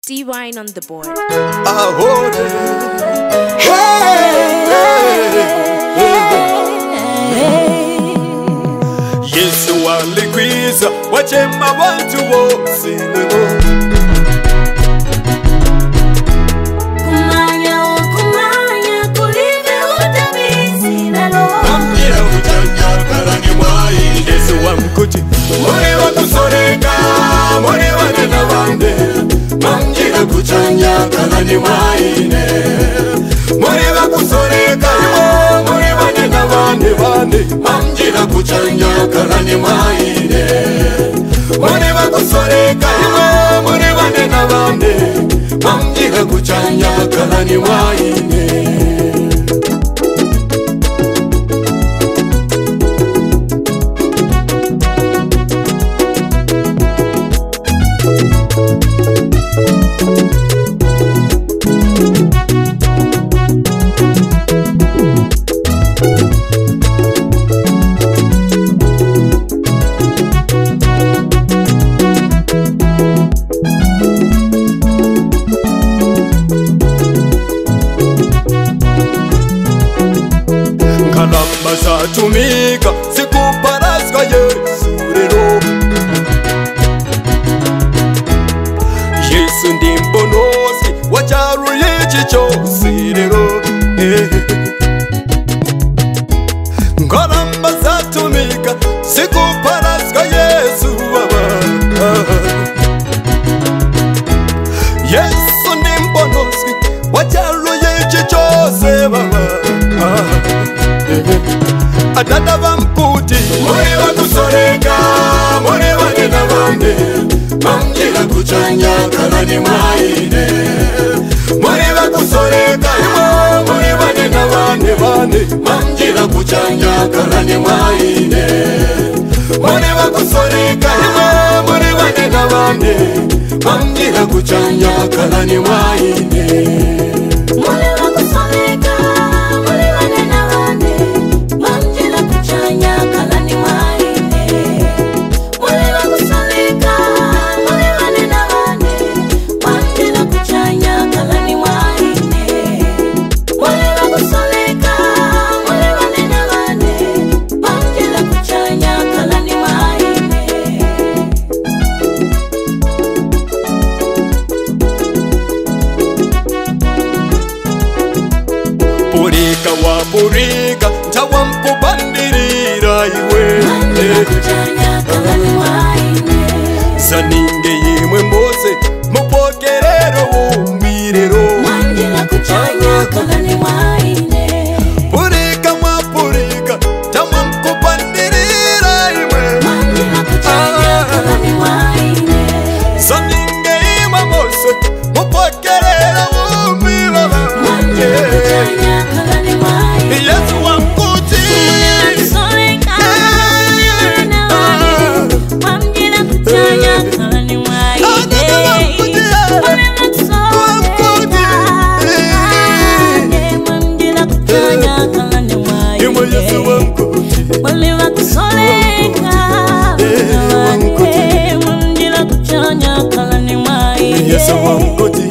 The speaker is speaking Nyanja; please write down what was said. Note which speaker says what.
Speaker 1: D-Wine on the board.
Speaker 2: Yesu walikwiza wachema watu wose
Speaker 3: kumanya kulive utabisi nalo
Speaker 2: Amira utanya karani mwai Yesu wamkuti Mure wakusoreka Mure wanena wande Amira kuchanya karani mwai Mure wakusoreka Mure wanena wande Amira kuchanya karani mwai Mure wakusoreka Mure wanena wande Amira kuchanya karani mwai Kalamba zatumika sikuparazwa Yesu rero Yesu ndi mbonozi wacharuye chichose rero Kalamba zatumika sikuparazwa Yesu baba Yesu ndi mbonozi wacharuye chichose baba Adada vamkuti Mure wakusoreka Mure wanena vande Amjila kuchanya karani mwaine Mure wakusoreka Mure wanena vande Amjila kuchanya karani mwaine Mure wakusoreka Mure wanena vande Amjila kuchanya karani mwaine
Speaker 3: mule wakusoleka mule wanena wande manjila kuchanya kalani mwaine mule wakusoleka mule wanena wande manjila kuchanya kalani mwaine mule wakusoleka mule wanena wande manjila kuchanya kalani mwaine
Speaker 2: Purika wa purika Chawa mkubandirira iwe
Speaker 3: manjila kuchanya kalani mwaine
Speaker 2: Saninge yimwe mbose Mupokerero umbirero
Speaker 3: manjila kuchanya kalani mwaine
Speaker 2: Purika wa purika Chawa mkubandirira iwe
Speaker 3: manjila kuchanya kalani mwaine
Speaker 2: Saninge yimwe mbose Mupokerero umbirero
Speaker 3: manjila kuchanya kalani mwaine
Speaker 2: Yesu wamkuti
Speaker 3: kusoleka manjila wande manjila kuchanya kalani mwaine wale wakusoleka
Speaker 2: Yesu wamkuti